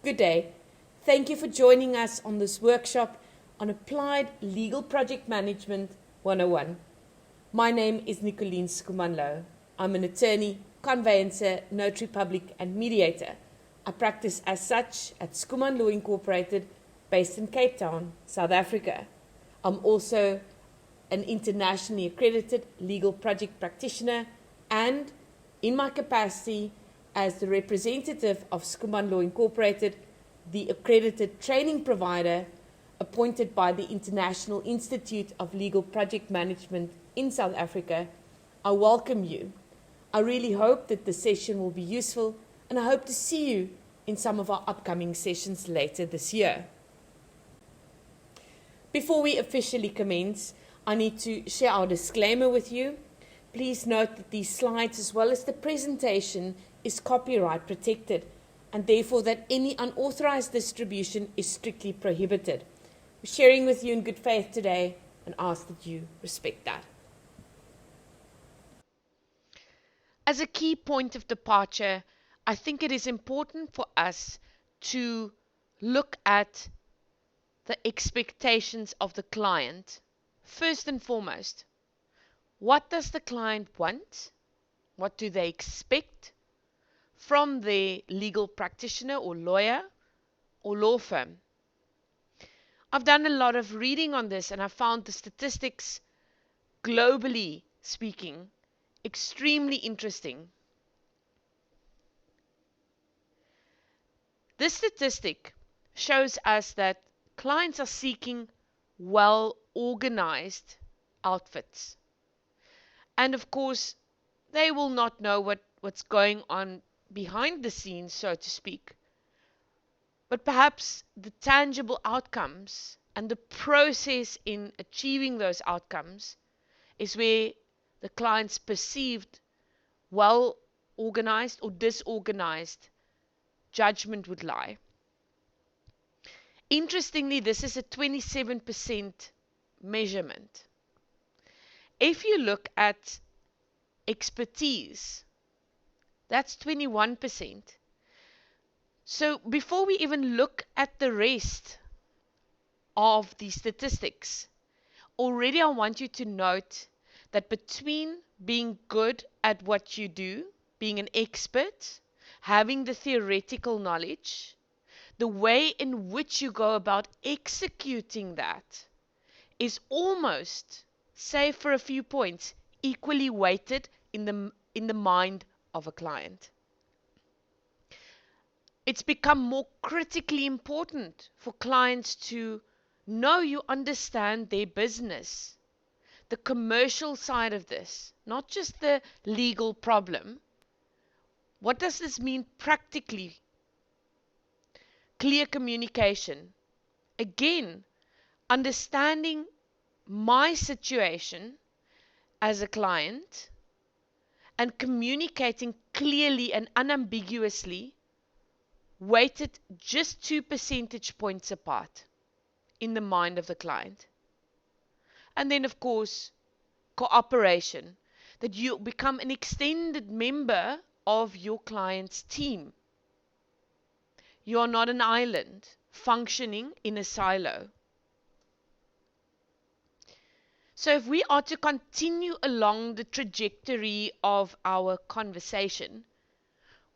Good day. Thank you for joining us on this workshop on Applied Legal Project Management 101. My name is Nicolene Schoeman-Louw. I'm an attorney, conveyancer, notary public and mediator. I practice as such at Schoeman-Louw Incorporated, based in Cape Town, South Africa. I'm also an internationally accredited legal project practitioner and, in my capacity as the representative of Schoeman-Louw Incorporated, the accredited training provider appointed by the International Institute of Legal Project Management in South Africa, I welcome you. I really hope that the session will be useful, and I hope to see you in some of our upcoming sessions later this year. Before we officially commence, I need to share our disclaimer with you. Please note that these slides, as well as the presentation, is copyright protected, and therefore that any unauthorized distribution is strictly prohibited. We're sharing with you in good faith today and ask that you respect that. As a key point of departure, I think it is important for us to look at the expectations of the client. First and foremost, what does the client want? What do they expect from their legal practitioner or lawyer or law firm? I've done a lot of reading on this, and I found the statistics, globally speaking, extremely interesting. This statistic shows us that clients are seeking well-organized outfits. And of course, they will not know what's going on behind the scenes, so to speak. But perhaps the tangible outcomes and the process in achieving those outcomes is where the client's perceived well-organized or disorganized judgment would lie. Interestingly, this is a 27% measurement. If you look at expertise, that's 21%. So before we even look at the rest of the statistics, already I want you to note that between being good at what you do, being an expert, having the theoretical knowledge, the way in which you go about executing that is almost, say for a few points, equally weighted in the mind of a client. It's become more critically important for clients to know you understand their business, the commercial side of this, not just the legal problem. What does this mean practically? Clear communication. Again, understanding my situation as a client and communicating clearly and unambiguously, weighted just 2 percentage points apart in the mind of the client. And then, of course, cooperation, that you become an extended member of your client's team. You are not an island functioning in a silo. So if we are to continue along the trajectory of our conversation,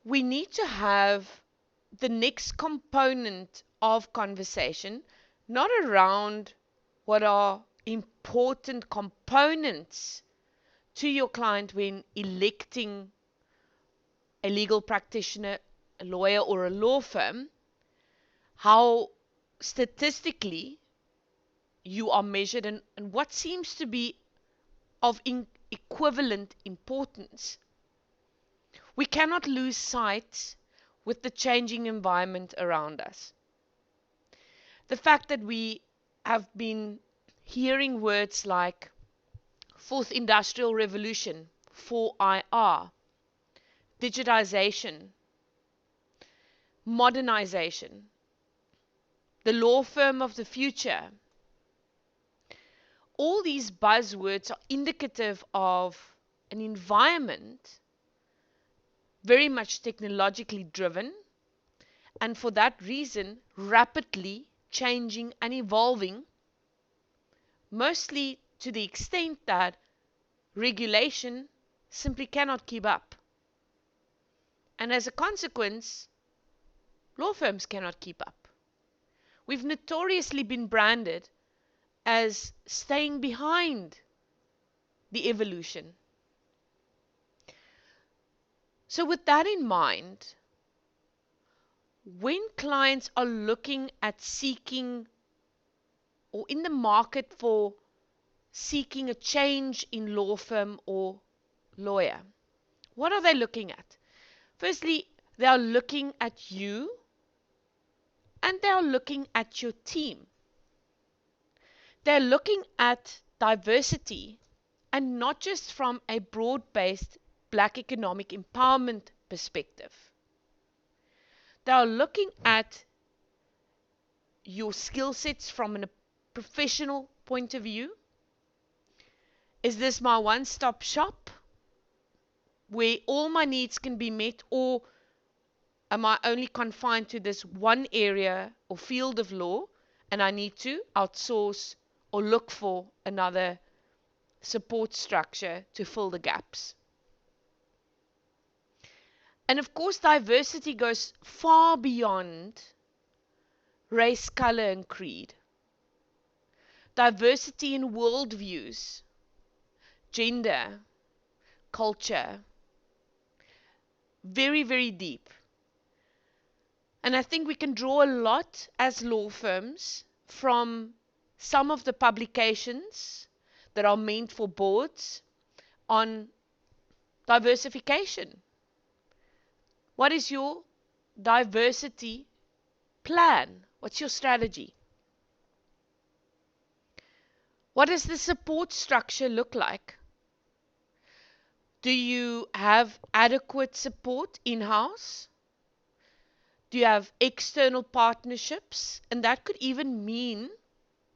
we need to have the next component of conversation not around what are important components to your client when electing a legal practitioner, a lawyer, or a law firm, how statistically you are measured, and what seems to be of equivalent importance. We cannot lose sight with the changing environment around us. The fact that we have been hearing words like Fourth Industrial Revolution, 4IR, digitization, modernization, the law firm of the future. All these buzzwords are indicative of an environment very much technologically driven and for that reason, rapidly changing and evolving, mostly to the extent that regulation simply cannot keep up. And as a consequence, law firms cannot keep up. We've notoriously been branded as staying behind the evolution. So with that in mind, when clients are looking at seeking or in the market for seeking a change in law firm or lawyer, what are they looking at? Firstly, they are looking at you and they are looking at your team. They're looking at diversity, and not just from a broad-based Black economic empowerment perspective. They are looking at your skill sets from a professional point of view. Is this my one-stop shop where all my needs can be met, or am I only confined to this one area or field of law and I need to outsource or look for another support structure to fill the gaps? And of course, diversity goes far beyond race, color, and creed. Diversity in worldviews, gender, culture, very, very deep. And I think we can draw a lot as law firms from some of the publications that are meant for boards on diversification. What is your diversity plan? What's your strategy? What does the support structure look like? Do you have adequate support in-house? Do you have external partnerships? And that could even mean,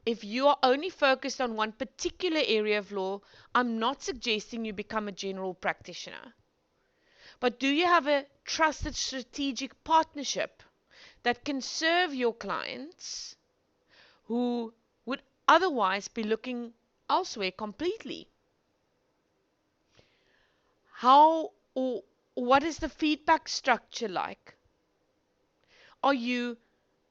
if you are only focused on one particular area of law, I'm not suggesting you become a general practitioner. But do you have a trusted strategic partnership that can serve your clients who would otherwise be looking elsewhere completely? How or what is the feedback structure like? Are you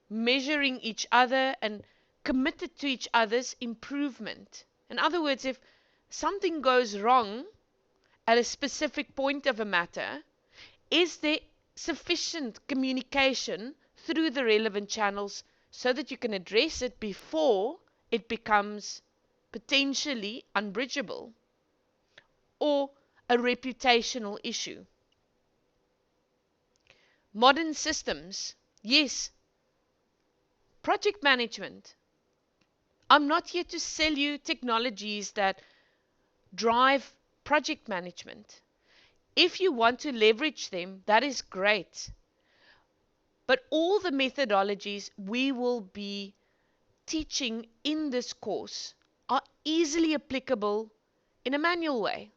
measuring each other and committed to each other's improvement? In other words, if something goes wrong at a specific point of a matter, is there sufficient communication through the relevant channels so that you can address it before it becomes potentially unbridgeable or a reputational issue? Modern systems, yes. Project management. I'm not here to sell you technologies that drive project management. If you want to leverage them, that is great. But all the methodologies we will be teaching in this course are easily applicable in a manual way,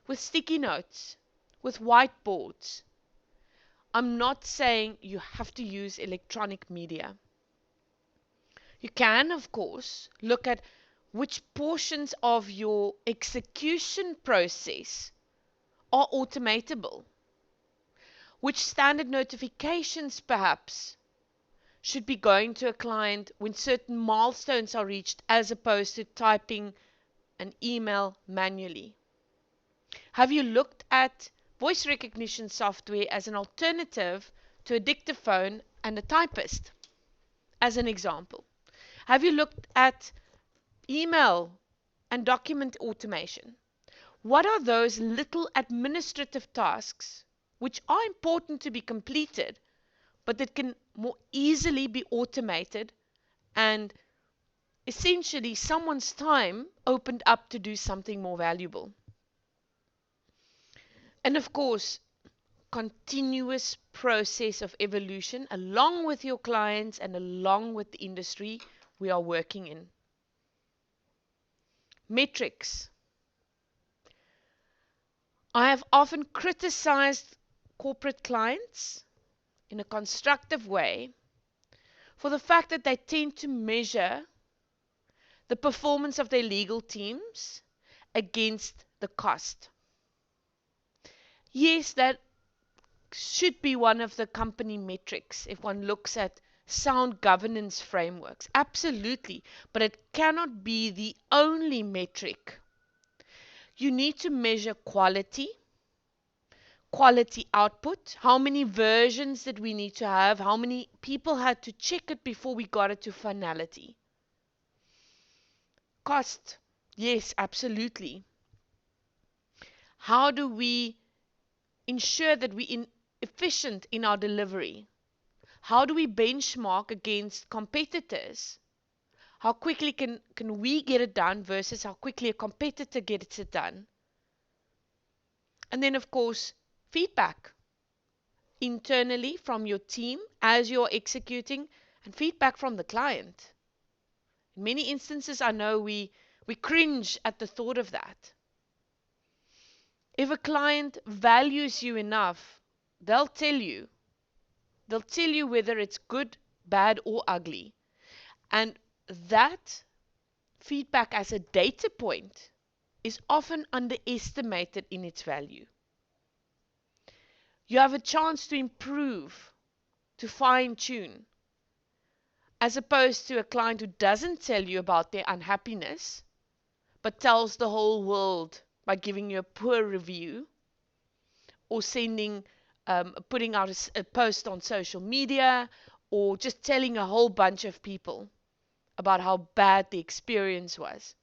with sticky notes, with whiteboards. I'm not saying you have to use electronic media. You can, of course, look at which portions of your execution process are automatable. Which standard notifications, perhaps, should be going to a client when certain milestones are reached, as opposed to typing an email manually? Have you looked at voice recognition software as an alternative to a dictaphone and a typist, as an example? Have you looked at email and document automation? What are those little administrative tasks which are important to be completed, but that can more easily be automated and essentially someone's time opened up to do something more valuable? And of course, continuous process of evolution along with your clients and along with the industry we are working in. Metrics. I have often criticized corporate clients in a constructive way for the fact that they tend to measure the performance of their legal teams against the cost. Yes, that should be one of the company metrics if one looks at sound governance frameworks. Absolutely. But it cannot be the only metric. You need to measure quality output. How many versions did we need to have? How many people had to check it before we got it to finality? Cost. Yes, absolutely. How do we ensure that we're efficient in our delivery? How do we benchmark against competitors? How quickly can we get it done versus how quickly a competitor gets it done? And then, of course, feedback internally from your team as you're executing, and feedback from the client. In many instances, I know we cringe at the thought of that. If a client values you enough, they'll tell you. They'll tell you whether it's good, bad, or ugly. And that feedback as a data point is often underestimated in its value. You have a chance to improve, to fine-tune, as opposed to a client who doesn't tell you about their unhappiness, but tells the whole world by giving you a poor review or putting out a post on social media, or just telling a whole bunch of people about how bad the experience was.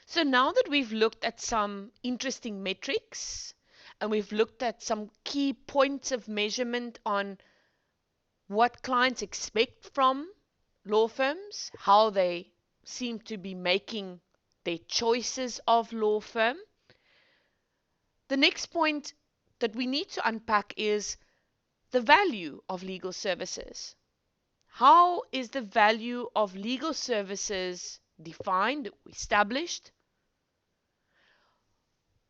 So now that we've looked at some interesting metrics and we've looked at some key points of measurement on what clients expect from law firms, how they seem to be making their choices of law firm, the next point that we need to unpack is the value of legal services. How is the value of legal services defined, established?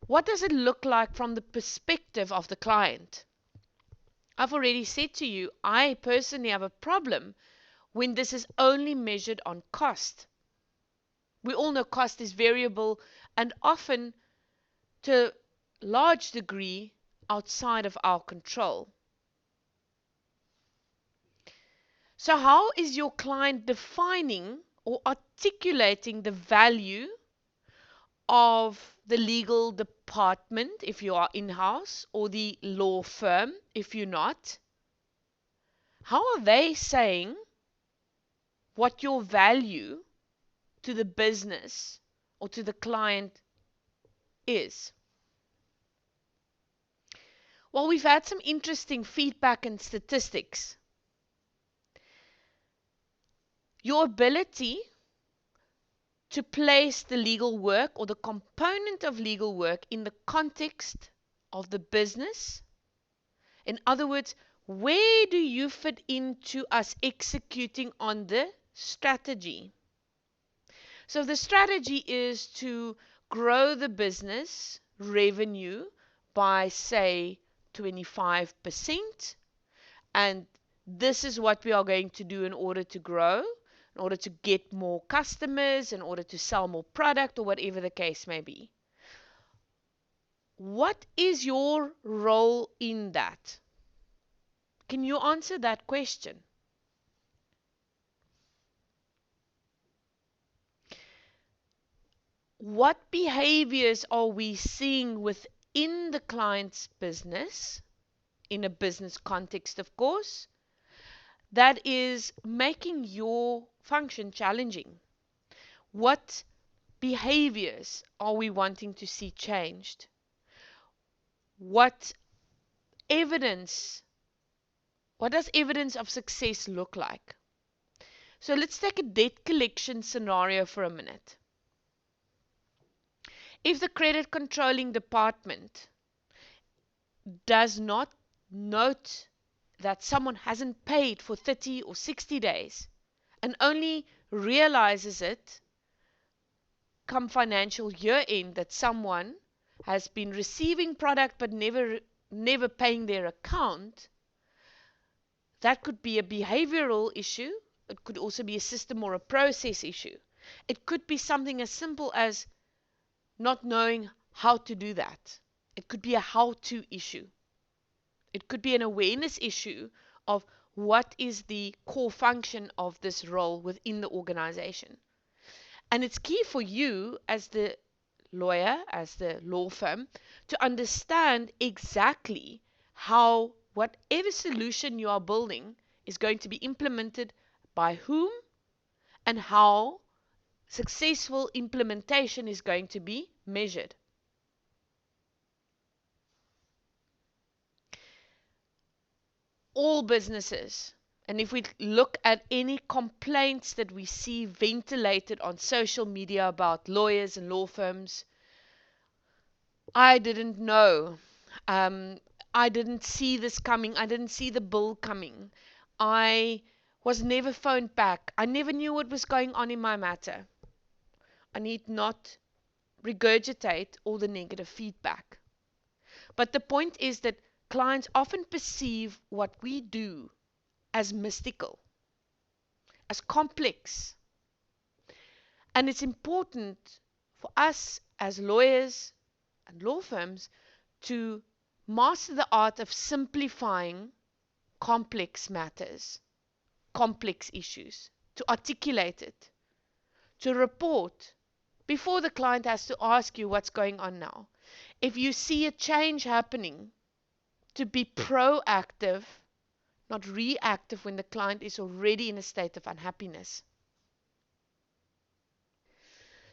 What does it look like from the perspective of the client? I've already said to you, I personally have a problem when this is only measured on cost. We all know cost is variable and often to a large degree outside of our control. So how is your client defining or articulating the value of the legal department if you are in-house, or the law firm if you're not? How are they saying what your value to the business or to the client is? Well, we've had some interesting feedback and statistics. Your ability to place the legal work or the component of legal work in the context of the business. In other words, where do you fit into us executing on the strategy? So the strategy is to grow the business revenue by, say, 25%, and this is what we are going to do in order to grow, in order to get more customers, in order to sell more product, or whatever the case may be. What is your role in that? Can you answer that question? What behaviors are we seeing within the client's business, in a business context, of course, that is making your function challenging? What behaviors are we wanting to see changed? What does evidence of success look like? So let's take a debt collection scenario for a minute. If the credit controlling department does not note that someone hasn't paid for 30 or 60 days and only realizes it come financial year end that someone has been receiving product but never paying their account, that could be a behavioral issue. It could also be a system or a process issue. It could be something as simple as not knowing how to do that. It could be a how-to issue. It could be an awareness issue of what is the core function of this role within the organization. And it's key for you as the lawyer, as the law firm, to understand exactly how whatever solution you are building is going to be implemented by whom and how successful implementation is going to be measured. All businesses, and if we look at any complaints that we see ventilated on social media about lawyers and law firms, I didn't know. I didn't see this coming. I didn't see the bill coming. I was never phoned back. I never knew what was going on in my matter. I need not regurgitate all the negative feedback. But the point is that clients often perceive what we do as mystical, as complex. And it's important for us as lawyers and law firms to master the art of simplifying complex matters, complex issues, to articulate it, to report before the client has to ask you what's going on now. If you see a change happening, to be proactive, not reactive when the client is already in a state of unhappiness.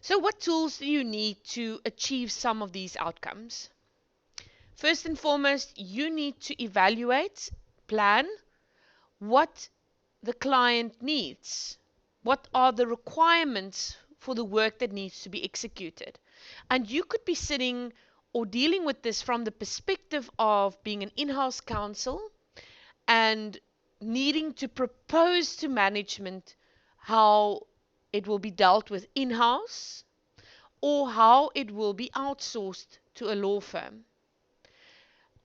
So what tools do you need to achieve some of these outcomes? First and foremost, you need to evaluate, plan what the client needs. What are the requirements for the work that needs to be executed? And you could be sitting or dealing with this from the perspective of being an in-house counsel and needing to propose to management how it will be dealt with in-house or how it will be outsourced to a law firm.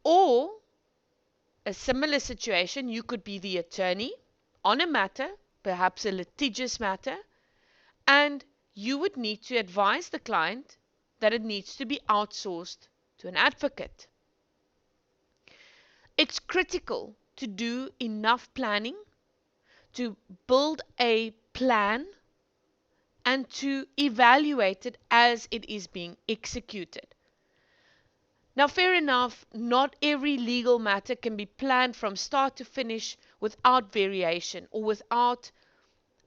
Or a similar situation, you could be the attorney on a matter, perhaps a litigious matter, and you would need to advise the client that it needs to be outsourced to an advocate. It's critical to do enough planning, to build a plan, and to evaluate it as it is being executed. Now, fair enough, not every legal matter can be planned from start to finish without variation or without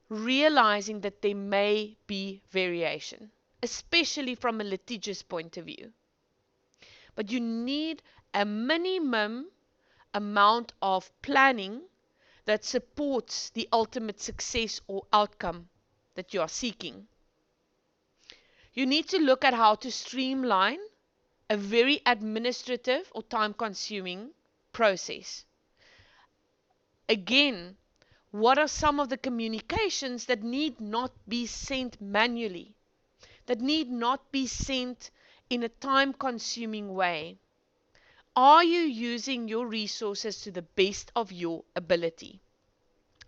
realizing that there may be variation, especially from a litigious point of view. But you need a minimum amount of planning that supports the ultimate success or outcome that you are seeking. You need to look at how to streamline a very administrative or time-consuming process. Again, what are some of the communications that need not be sent manually, that need not be sent in a time-consuming way? Are you using your resources to the best of your ability?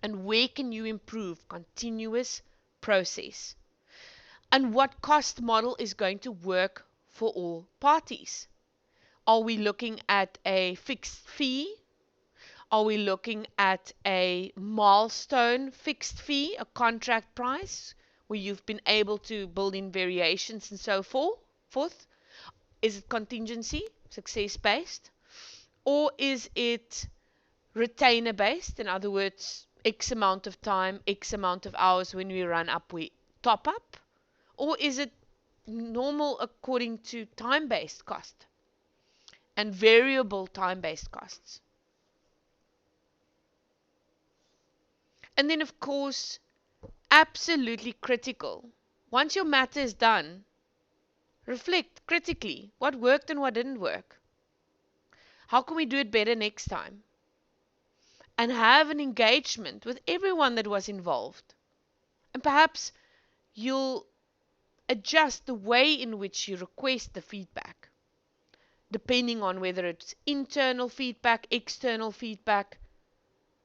And where can you improve? Continuous process. And what cost model is going to work for all parties? Are we looking at a fixed fee? Are we looking at a milestone fixed fee, a contract price, where you've been able to build in variations and so forth? Is it contingency, success-based? Or is it retainer-based? In other words, X amount of time, X amount of hours, when we run up, we top up? Or is it normal according to time-based cost and variable time-based costs? And then, of course, absolutely critical, once your matter is done, reflect critically what worked and what didn't work. How can we do it better next time? And have an engagement with everyone that was involved. And perhaps you'll adjust the way in which you request the feedback. depending on whether it's internal feedback, external feedback,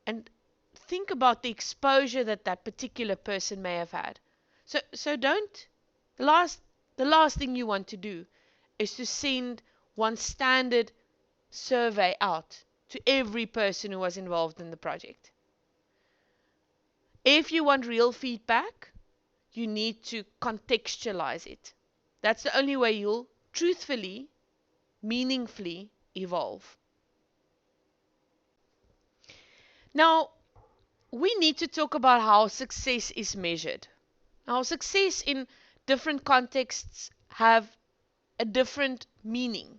and think about the exposure that that particular person may have had. So don't, the last thing you want to do is to send one standard survey out to every person who was involved in the project. If you want real feedback, you need to contextualize it. That's the only way you'll truthfully, meaningfully evolve. Now, we need to talk about how success is measured. Now, success in different contexts have a different meaning.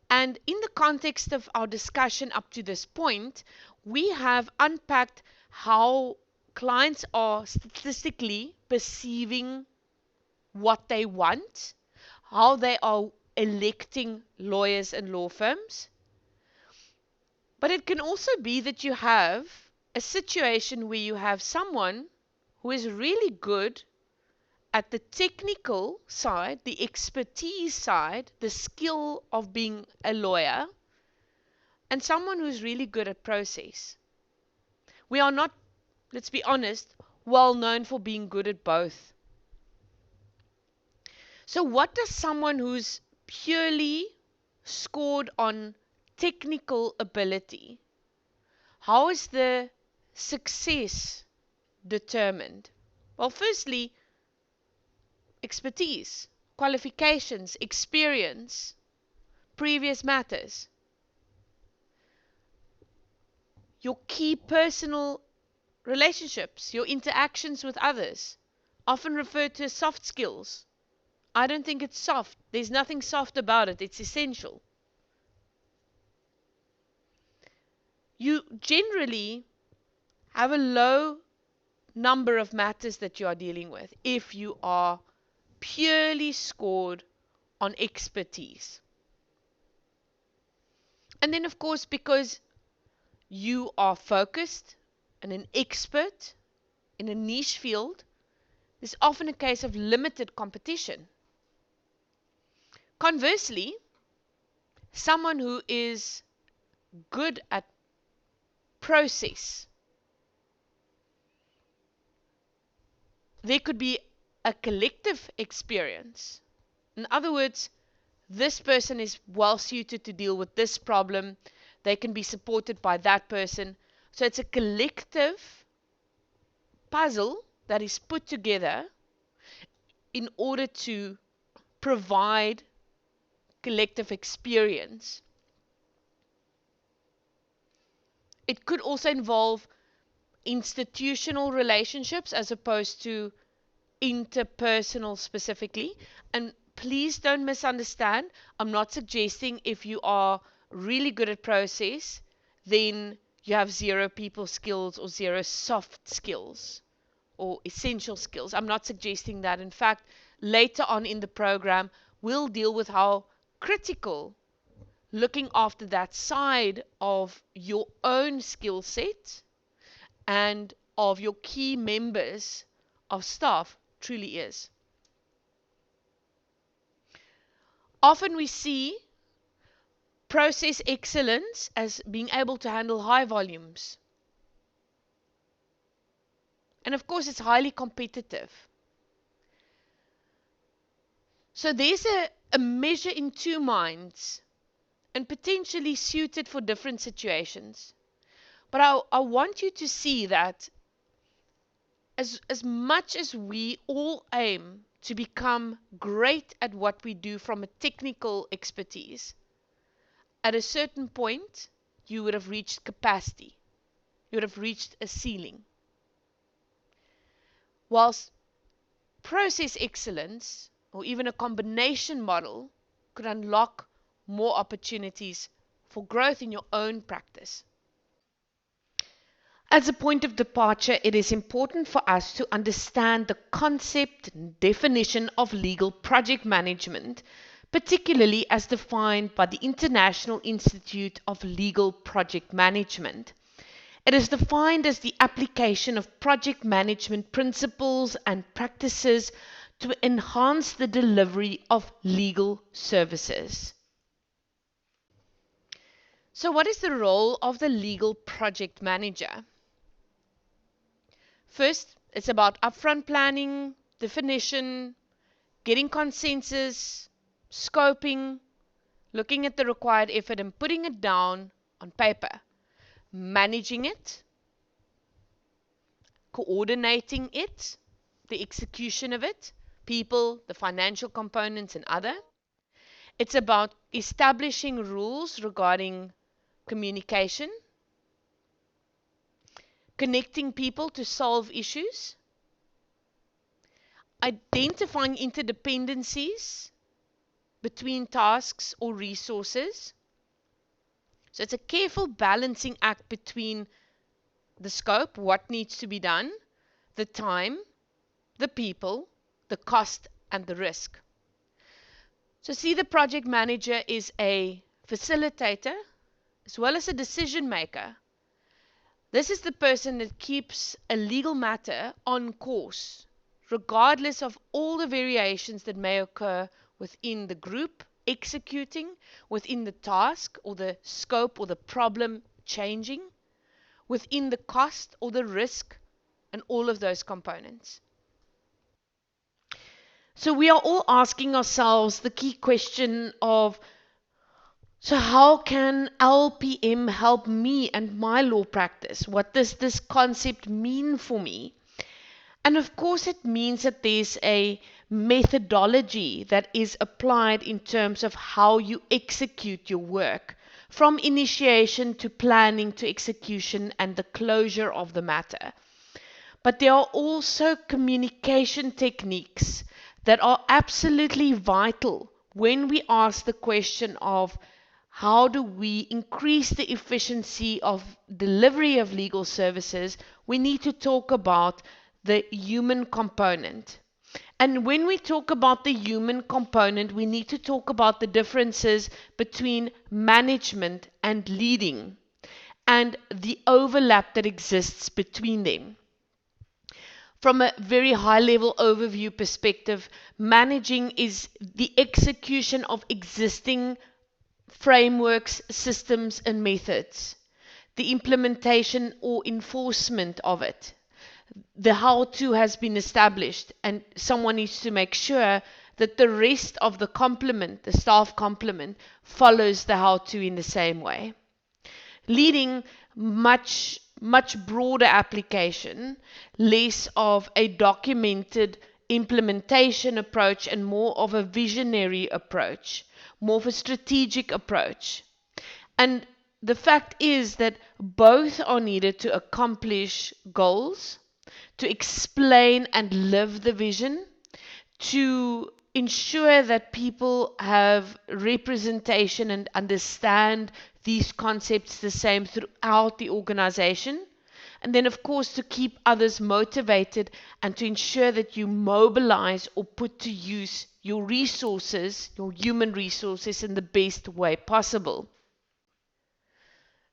And in the context of our discussion up to this point, we have unpacked how clients are statistically perceiving what they want, how they are electing lawyers and law firms. But it can also be that you have a situation where you have someone who is really good at the technical side, the expertise side, the skill of being a lawyer, and someone who's really good at process. We are not, let's be honest, well known for being good at both. So what does someone who's purely scored on technical ability, how is the success determined? Well, firstly, expertise, qualifications, experience, previous matters. Your key personal relationships, your interactions with others, often referred to as soft skills. I don't think it's soft. There's nothing soft about it. It's essential. You generally have a low number of matters that you are dealing with if you are purely scored on expertise. And then, of course, because you are focused and an expert in a niche field, there's often a case of limited competition. Conversely, someone who is good at process, there could be a collective experience. In other words, this person is well suited to deal with this problem. They can be supported by that person. So it's a collective puzzle that is put together in order to provide collective experience. It could also involve institutional relationships as opposed to interpersonal specifically. And please don't misunderstand. I'm not suggesting if you are really good at process, then you have zero people skills or zero soft skills or essential skills. I'm not suggesting that. In fact, later on in the program, we'll deal with how critical looking after that side of your own skill set and of your key members of staff truly is. Often we see process excellence as being able to handle high volumes. And of course, it's highly competitive. So there's a measure in two minds and potentially suited for different situations. But I want you to see that as much as we all aim to become great at what we do from a technical expertise, at a certain point, you would have reached capacity. You would have reached a ceiling. Whilst process excellence, or even a combination model, could unlock more opportunities for growth in your own practice. As a point of departure, it is important for us to understand the concept and definition of legal project management, particularly as defined by the International Institute of Legal Project Management. It is defined as the application of project management principles and practices to enhance the delivery of legal services. So what is the role of the legal project manager? First, it's about upfront planning, definition, getting consensus, scoping, looking at the required effort and putting it down on paper, managing it, coordinating it, the execution of it, people, the financial components and other. It's about establishing rules regarding communication, connecting people to solve issues, identifying interdependencies between tasks or resources. So it's a careful balancing act between the scope, what needs to be done, the time, the people, the cost, and the risk. So see, the project manager is a facilitator as well as a decision maker. This is the person that keeps a legal matter on course, regardless of all the variations that may occur within the group executing, within the task or the scope or the problem changing, within the cost or the risk, and all of those components. So we are all asking ourselves the key question of, so how can LPM help me and my law practice? What does this concept mean for me? And of course it means that there's a methodology that is applied in terms of how you execute your work, from initiation to planning to execution and the closure of the matter. But there are also communication techniques that are absolutely vital when we ask the question of how do we increase the efficiency of delivery of legal services. We need to talk about the human component. And when we talk about the human component, we need to talk about the differences between management and leading and the overlap that exists between them. From a very high level overview perspective, managing is the execution of existing frameworks, systems, and methods, the implementation or enforcement of it. The how-to has been established, and someone needs to make sure that the rest of the complement, the staff complement, follows the how-to in the same way. Leading, much broader application, less of a documented implementation approach and more of a visionary approach, more of a strategic approach. And the fact is that both are needed to accomplish goals, to explain and live the vision, to ensure that people have representation and understand these concepts the same throughout the organization. And then, of course, to keep others motivated and to ensure that you mobilize or put to use your resources, your human resources, in the best way possible.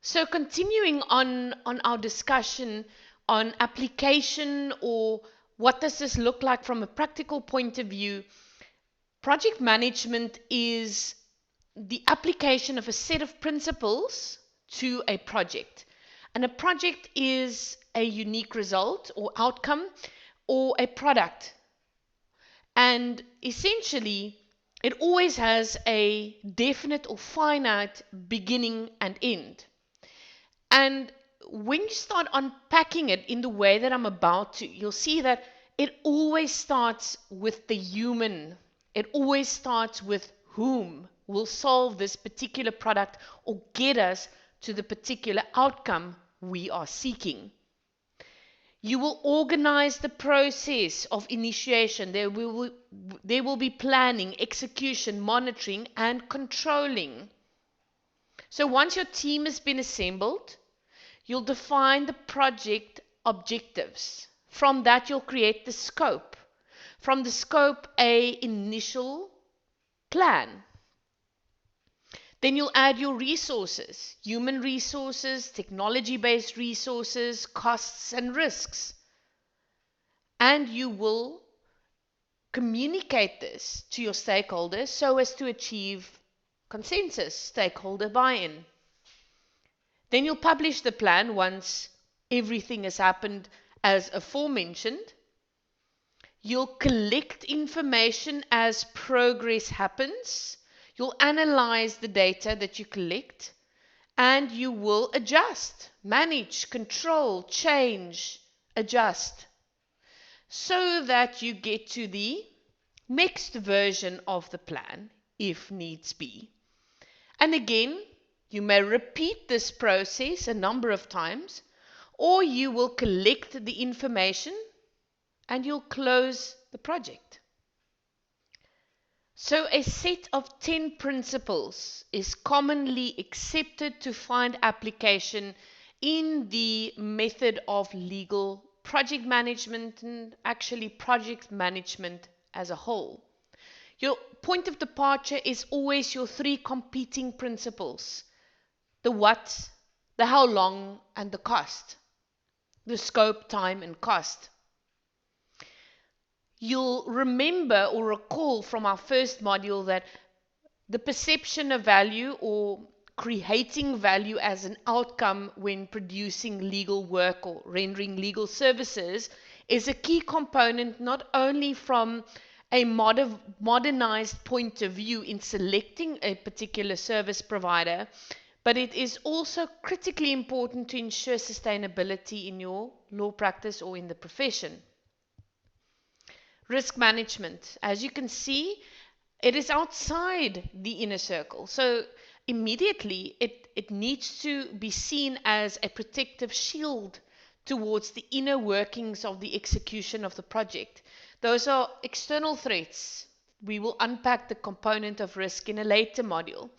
So continuing on our discussion on application, or what does this look like from a practical point of view, project management is the application of a set of principles to a project. And a project is a unique result or outcome or a product. And essentially, it always has a definite or finite beginning and end. And when you start unpacking it in the way that I'm about to, you'll see that it always starts with the human. It always starts with whom will solve this particular product or get us to the particular outcome we are seeking. You will organize the process of initiation. There will be planning, execution, monitoring, and controlling. So once your team has been assembled, you'll define the project objectives. From that, you'll create the scope. From the scope, an initial plan. Then you'll add your resources, human resources, technology-based resources, costs and risks. And you will communicate this to your stakeholders so as to achieve consensus, stakeholder buy-in. Then you'll publish the plan once everything has happened as aforementioned. You'll collect information as progress happens. You'll analyze the data that you collect, and you will adjust, manage, control, change, adjust, so that you get to the next version of the plan, if needs be. And again, you may repeat this process a number of times, or you will collect the information and you'll close the project. So a set of 10 principles is commonly accepted to find application in the method of legal project management, and actually project management as a whole. Your point of departure is always your 3 competing principles: the what, the how long, and the cost. The scope, time, and cost. You'll remember or recall from our first module that the perception of value, or creating value as an outcome when producing legal work or rendering legal services, is a key component not only from a modernized point of view in selecting a particular service provider, but it is also critically important to ensure sustainability in your law practice or in the profession. Risk management. As you can see, it is outside the inner circle. So immediately it needs to be seen as a protective shield towards the inner workings of the execution of the project. Those are external threats. We will unpack the component of risk in a later module.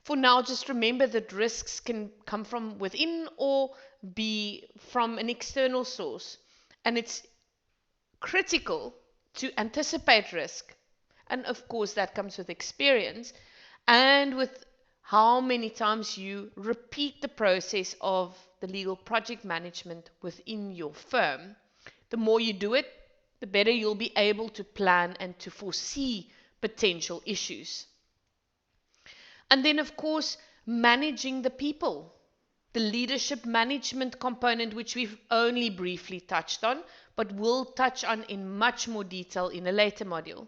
For now, just remember that risks can come from within or be from an external source. And it's critical to anticipate risk. And of course, that comes with experience and with how many times you repeat the process of the legal project management within your firm. The more you do it, the better you'll be able to plan and to foresee potential issues. And then, of course, managing the people. The leadership management component, which we've only briefly touched on, but will touch on in much more detail in a later module.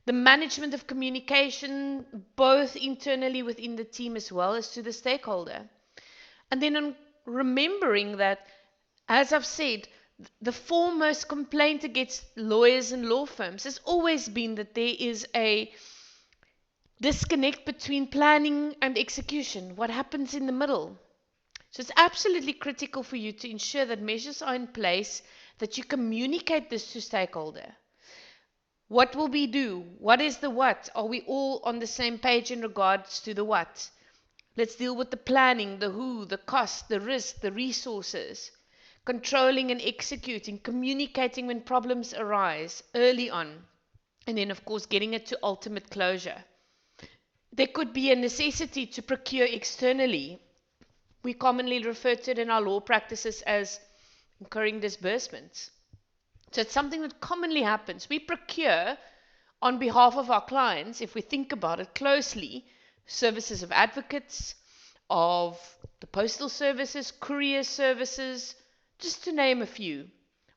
The management of communication, both internally within the team as well as to the stakeholder. And then on remembering that, as I've said, the foremost complaint against lawyers and law firms has always been that there is a disconnect between planning and execution. What happens in the middle? So it's absolutely critical for you to ensure that measures are in place, that you communicate this to stakeholder. What will we do? What is the what? Are we all on the same page in regards to the what? Let's deal with the planning, the who, the cost, the risk, the resources. Controlling and executing, communicating when problems arise early on. And then, of course, getting it to ultimate closure. There could be a necessity to procure externally. We commonly refer to it in our law practices as incurring disbursements. So it's something that commonly happens. We procure on behalf of our clients, if we think about it closely, services of advocates, of the postal services, courier services, just to name a few,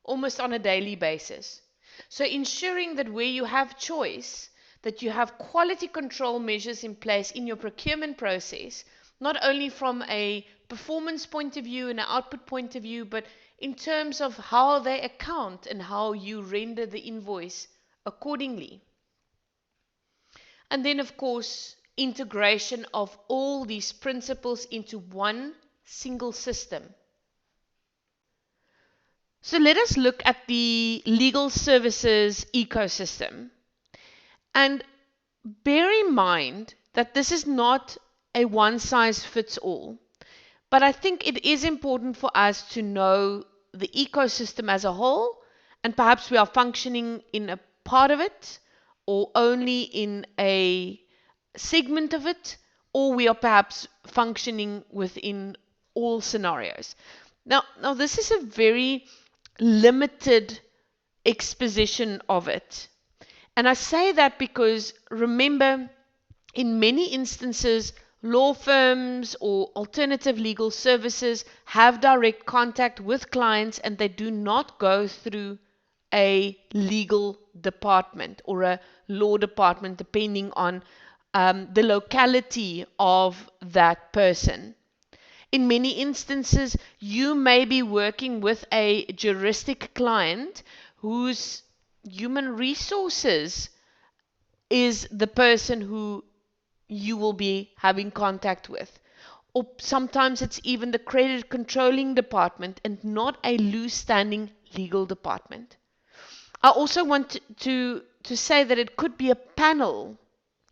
almost on a daily basis. So ensuring that where you have choice, that you have quality control measures in place in your procurement process, not only from a performance point of view and an output point of view, but in terms of how they account and how you render the invoice accordingly. And then, of course, integration of all these principles into one single system. So let us look at the legal services ecosystem. And bear in mind that this is not a one-size-fits-all. But I think it is important for us to know the ecosystem as a whole, and perhaps we are functioning in a part of it, or only in a segment of it, or we are perhaps functioning within all scenarios. Now this is a very limited exposition of it. And I say that because, remember, in many instances, Law firms or alternative legal services have direct contact with clients, and they do not go through a legal department or a law department, depending on the locality of that person. In many instances, you may be working with a juristic client whose human resources is the person who you will be having contact with. Or sometimes it's even the credit controlling department and not a loose standing legal department. I also want to say that it could be a panel.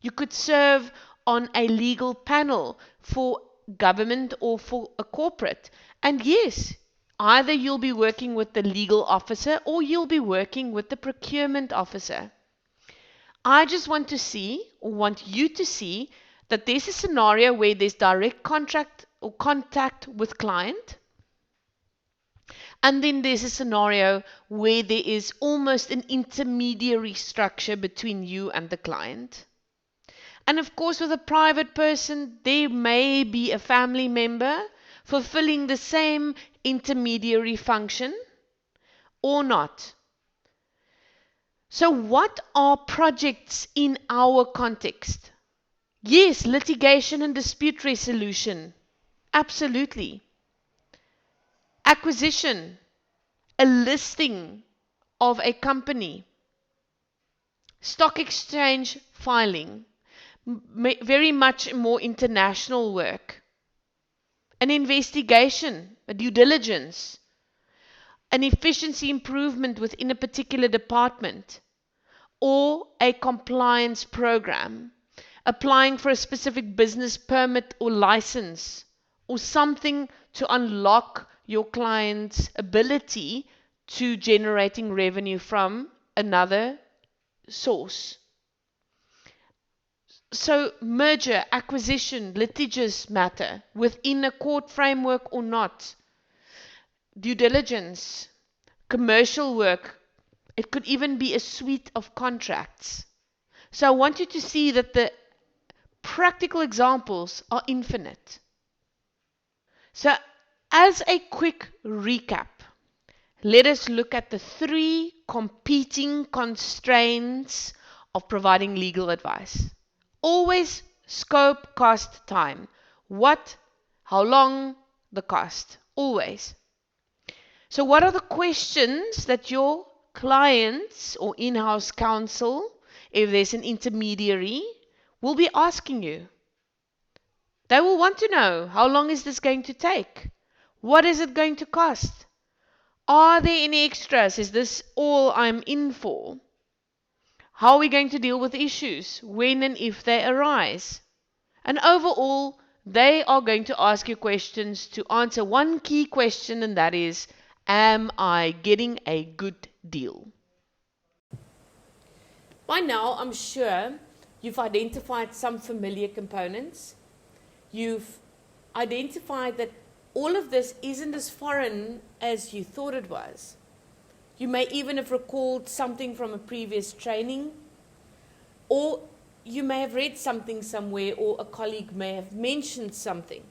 You could serve on a legal panel for government or for a corporate. And yes, either you'll be working with the legal officer or you'll be working with the procurement officer. I just want to see, or want you to see, that there's a scenario where there's direct contract or contact with client, and then there's a scenario where there is almost an intermediary structure between you and the client. And of course, with a private person, there may be a family member fulfilling the same intermediary function or not. So what are projects in our context? Yes, litigation and dispute resolution. Absolutely. Acquisition, a listing of a company. Stock exchange filing, very much more international work. An investigation, a due diligence, an efficiency improvement within a particular department, or a compliance program, applying for a specific business permit or license, or something to unlock your client's ability to generating revenue from another source. So merger, acquisition, litigious matter within a court framework or not. Due diligence, commercial work. It could even be a suite of contracts. So I want you to see that the practical examples are infinite. So as a quick recap, let us look at the 3 competing constraints of providing legal advice. Always scope, cost, time. What, how long, the cost. Always. So what are the questions that your clients or in-house counsel, if there's an intermediary, will be asking you? They will want to know, how long is this going to take? What is it going to cost? Are there any extras? Is this all I'm in for? How are we going to deal with issues when and if they arise? And overall, they are going to ask you questions to answer one key question, and that is, am I getting a good deal? By now, I'm sure you've identified some familiar components. You've identified that all of this isn't as foreign as you thought it was. You may even have recalled something from a previous training, or you may have read something somewhere, or a colleague may have mentioned something.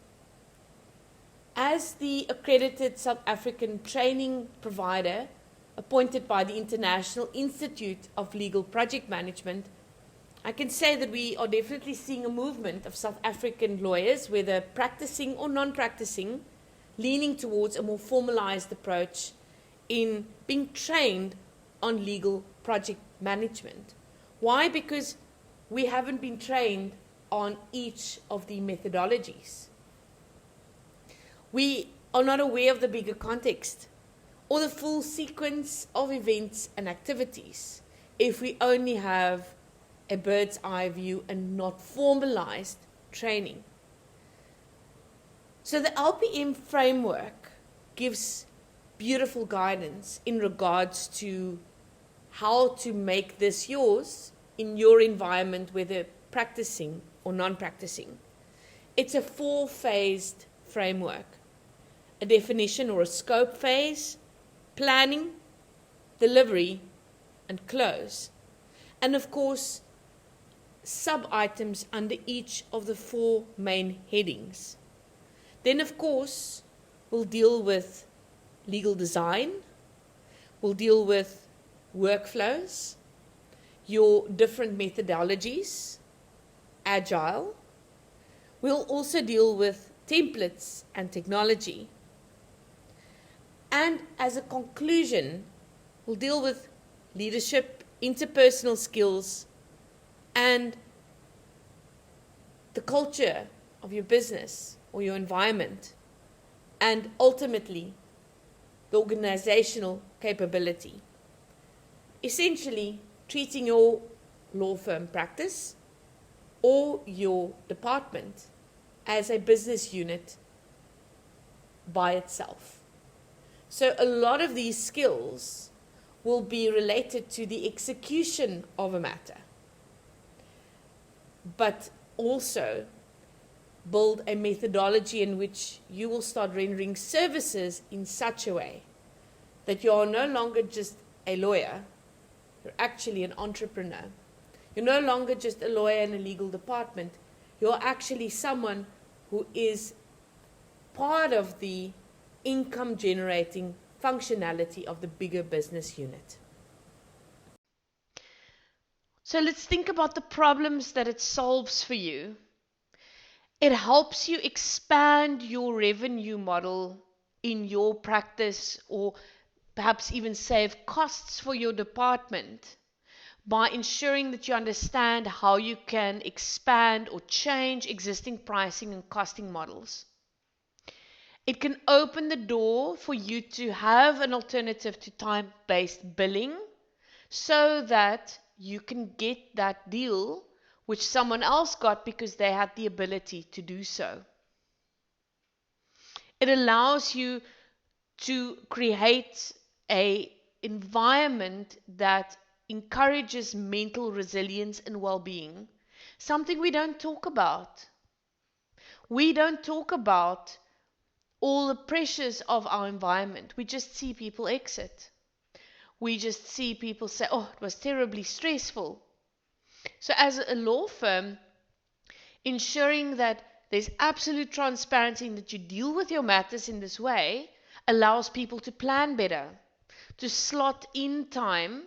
As the accredited South African training provider appointed by the International Institute of Legal Project Management, I can say that we are definitely seeing a movement of South African lawyers, whether practicing or non-practicing, leaning towards a more formalized approach in being trained on legal project management. Why? Because we haven't been trained on each of the methodologies. We are not aware of the bigger context or the full sequence of events and activities if we only have a bird's eye view and not formalized training. So the LPM framework gives beautiful guidance in regards to how to make this yours in your environment, whether practicing or non-practicing. It's a 4-phased framework. A definition or a scope phase, planning, delivery, and close. And of course, sub-items under each of the 4 main headings. Then, of course, we'll deal with legal design, we'll deal with workflows, your different methodologies, agile. We'll also deal with templates and technology. And as a conclusion, we'll deal with leadership, interpersonal skills, and the culture of your business or your environment, and ultimately the organizational capability. Essentially, treating your law firm practice or your department as a business unit by itself. So a lot of these skills will be related to the execution of a matter, but also build a methodology in which you will start rendering services in such a way that you are no longer just a lawyer, you're actually an entrepreneur. You're no longer just a lawyer in a legal department, you're actually someone who is part of the income generating functionality of the bigger business unit. So let's think about the problems that it solves for you. It helps you expand your revenue model in your practice, or perhaps even save costs for your department by ensuring that you understand how you can expand or change existing pricing and costing models. It can open the door for you to have an alternative to time-based billing so that you can get that deal which someone else got because they had the ability to do so. It allows you to create an environment that encourages mental resilience and well-being, something we don't talk about. We don't talk about all the pressures of our environment. We just see people exit. We just see people say, oh, it was terribly stressful. So as a law firm, ensuring that there's absolute transparency and that you deal with your matters in this way allows people to plan better, to slot in time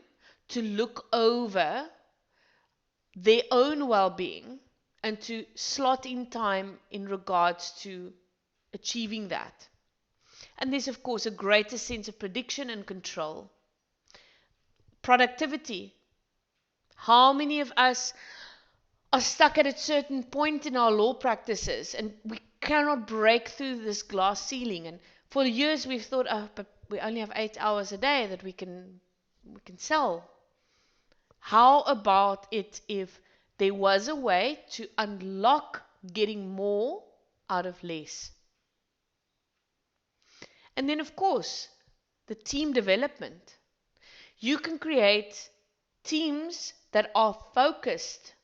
to look over their own well-being and to slot in time in regards to achieving that. And there's, of course, a greater sense of prediction and control. Productivity. How many of us are stuck at a certain point in our law practices and we cannot break through this glass ceiling? And for years we've thought, oh, but we only have 8 hours a day that we can sell. How about it if there was a way to unlock getting more out of less? And then, of course, the team development. You can create teams that are focused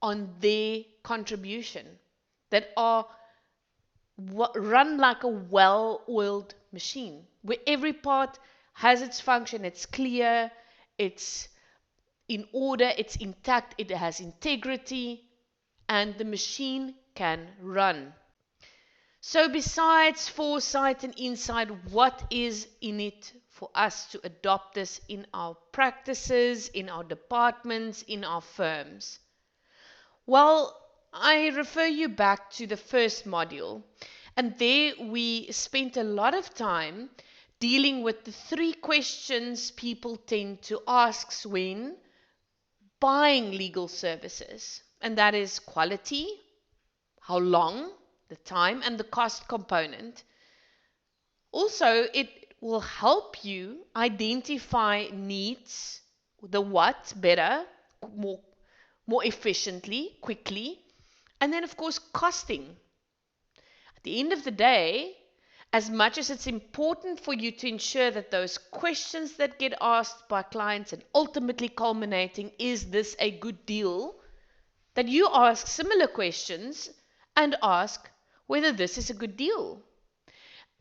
on their contribution, that are run like a well-oiled machine, where every part has its function, it's clear, it's in order, it's intact, it has integrity, and the machine can run. So besides foresight and insight, what is in it for us to adopt this in our practices, in our departments, in our firms? Well, I refer you back to the first module, and there we spent a lot of time dealing with the 3 questions people tend to ask when buying legal services, and that is quality, how long, the time, and the cost component. Also, it will help you identify needs, the what better, more efficiently, quickly, and then of course costing. At the end of the day, as much as it's important for you to ensure that those questions that get asked by clients and ultimately culminating, is this a good deal, that you ask similar questions and ask whether this is a good deal.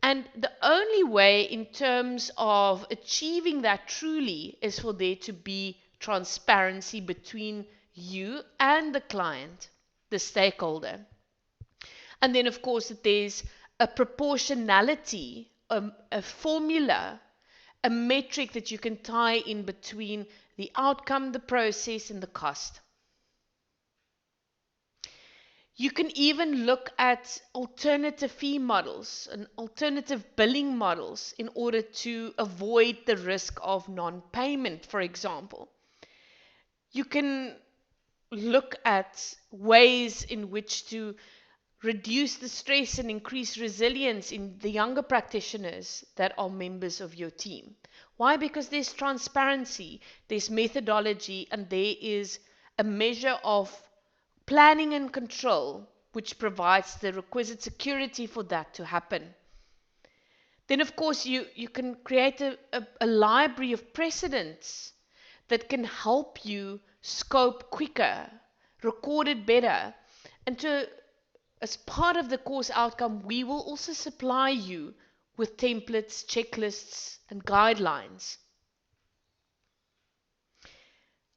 And the only way in terms of achieving that truly is for there to be transparency between you and the client, the stakeholder. And then, of course, there's a proportionality, a formula, a metric that you can tie in between the outcome, the process, and the cost. You can even look at alternative fee models and alternative billing models in order to avoid the risk of non-payment, for example. You can look at ways in which to reduce the stress and increase resilience in the younger practitioners that are members of your team. Why? Because there's transparency, there's methodology, and there is a measure of planning and control which provides the requisite security for that to happen. Then, of course, you can create a library of precedents that can help you scope quicker, record it better, and as part of the course outcome, we will also supply you with templates, checklists, and guidelines.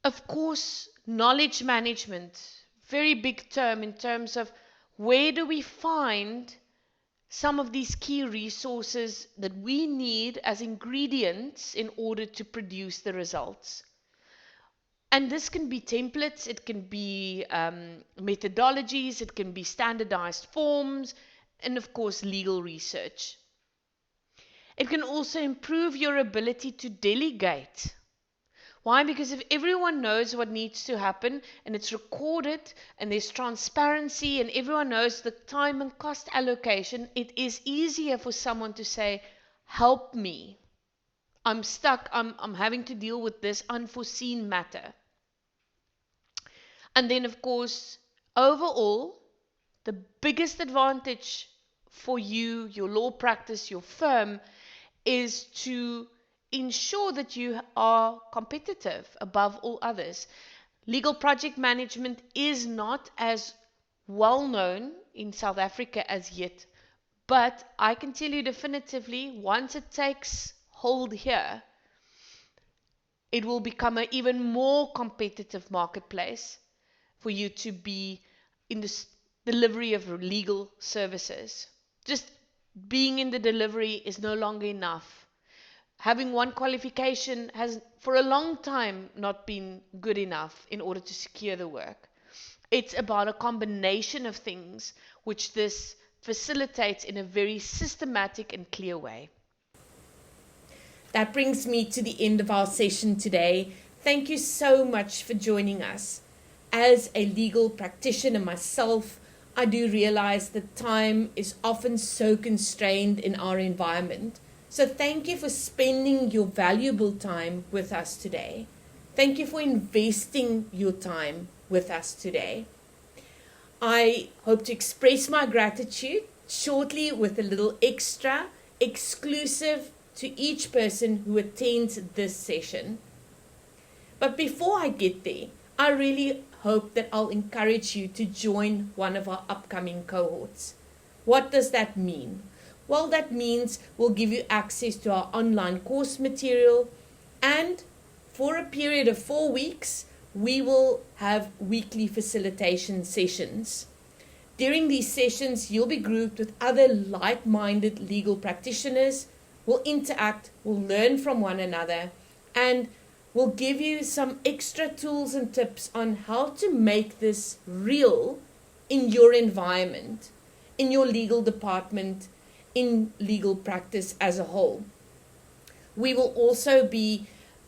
Of course, knowledge management, very big term in terms of where do we find some of these key resources that we need as ingredients in order to produce the results. And this can be templates, it can be methodologies, it can be standardized forms, and of course legal research. It can also improve your ability to delegate. Why? Because if everyone knows what needs to happen and it's recorded and there's transparency and everyone knows the time and cost allocation, it is easier for someone to say, help me. I'm stuck, I'm having to deal with this unforeseen matter. And then, of course, overall, the biggest advantage for you, your law practice, your firm, is to ensure that you are competitive above all others. Legal project management is not as well known in South Africa as yet, but I can tell you definitively, once it takes hold here, it will become an even more competitive marketplace for you to be in the delivery of legal services. Just being in the delivery is no longer enough. Having one qualification has for a long time not been good enough in order to secure the work. It's about a combination of things which this facilitates in a very systematic and clear way. That brings me to the end of our session today. Thank you so much for joining us. As a legal practitioner myself, I do realize that time is often so constrained in our environment. So thank you for spending your valuable time with us today. Thank you for investing your time with us today. I hope to express my gratitude shortly with a little extra, exclusive to each person who attends this session. But before I get there, I really hope that I'll encourage you to join one of our upcoming cohorts. What does that mean? Well, that means we'll give you access to our online course material, and for a period of 4 weeks, we will have weekly facilitation sessions. During these sessions, you'll be grouped with other like-minded legal practitioners. We'll interact, we'll learn from one another, and we'll give you some extra tools and tips on how to make this real in your environment, in your legal department, in legal practice as a whole. We will also be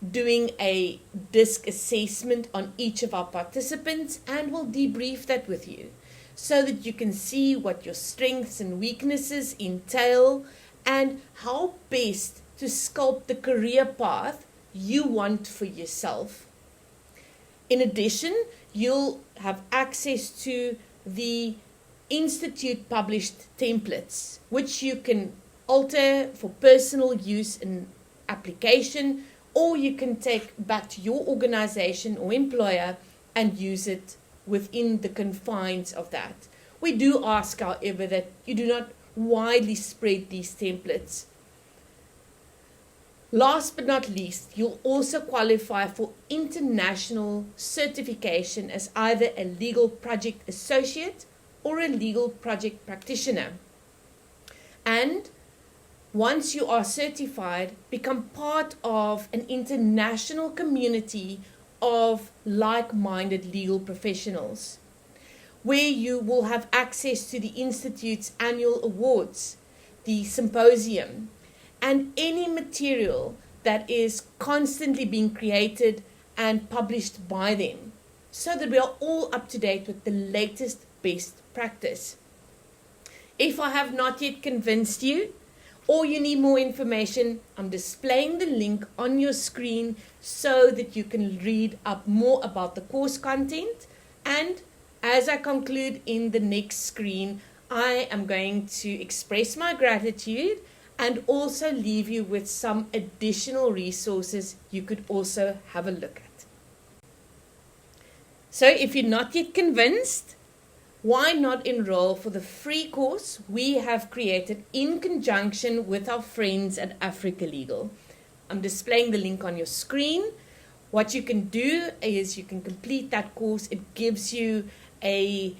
doing a DISC assessment on each of our participants, and we'll debrief that with you so that you can see what your strengths and weaknesses entail and how best to sculpt the career path you want for yourself. In addition, you'll have access to the Institute published templates, which you can alter for personal use and application, or you can take back to your organization or employer and use it within the confines of that. We do ask, however, that you do not widely spread these templates. Last but not least, you'll also qualify for international certification as either a legal project associate or a legal project practitioner. And once you are certified, become part of an international community of like-minded legal professionals, where you will have access to the Institute's annual awards, the symposium, and any material that is constantly being created and published by them, so that we are all up to date with the latest best practice. If I have not yet convinced you, or you need more information, I'm displaying the link on your screen so that you can read up more about the course content. And as I conclude in the next screen, I am going to express my gratitude and also leave you with some additional resources you could also have a look at. So if you're not yet convinced, why not enroll for the free course we have created in conjunction with our friends at Africa Legal? I'm displaying the link on your screen. What you can do is you can complete that course. It gives you a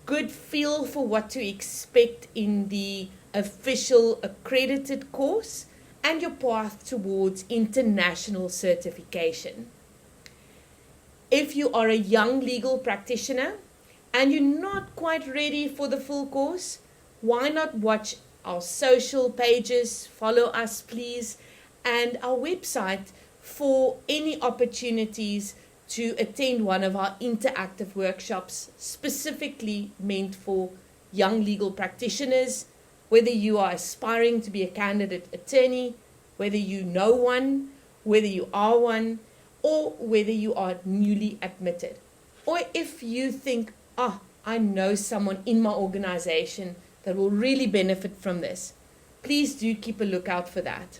good feel for what to expect in the official accredited course and your path towards international certification. If you are a young legal practitioner and you're not quite ready for the full course, why not watch our social pages, follow us please, and our website for any opportunities to attend one of our interactive workshops specifically meant for young legal practitioners, whether you are aspiring to be a candidate attorney, whether you know one, whether you are one, or whether you are newly admitted. Or if you think, I know someone in my organization that will really benefit from this, please do keep a lookout for that.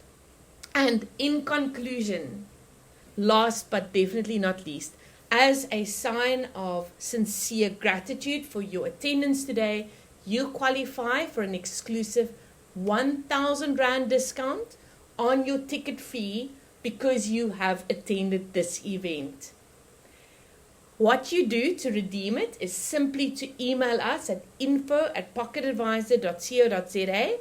And in conclusion, last but definitely not least, as a sign of sincere gratitude for your attendance today, you qualify for an exclusive 1,000 Rand discount on your ticket fee because you have attended this event. What you do to redeem it is simply to email us at info@pocketadvisor.co.za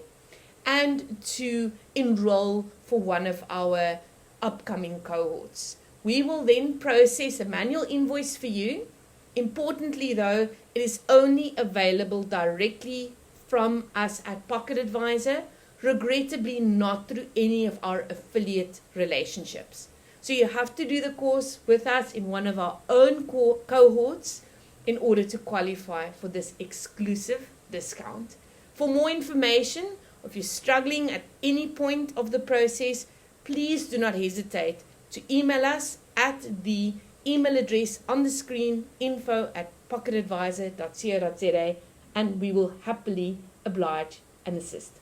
and to enroll for one of our upcoming cohorts. We will then process a manual invoice for you. Importantly though, it is only available directly from us at PocketAdvisor, regrettably not through any of our affiliate relationships. So you have to do the course with us in one of our own cohorts in order to qualify for this exclusive discount. For more information, or if you're struggling at any point of the process, please do not hesitate to email us at the email address on the screen, info@pocketadvisor.co.za, and we will happily oblige and assist.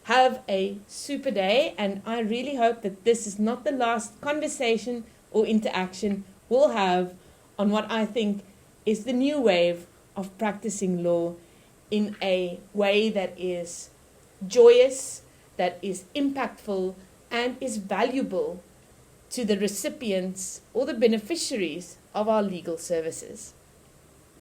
Have a super day, and I really hope that this is not the last conversation or interaction we'll have on what I think is the new wave of practicing law in a way that is joyous, that is impactful, and is valuable to the recipients or the beneficiaries of our legal services.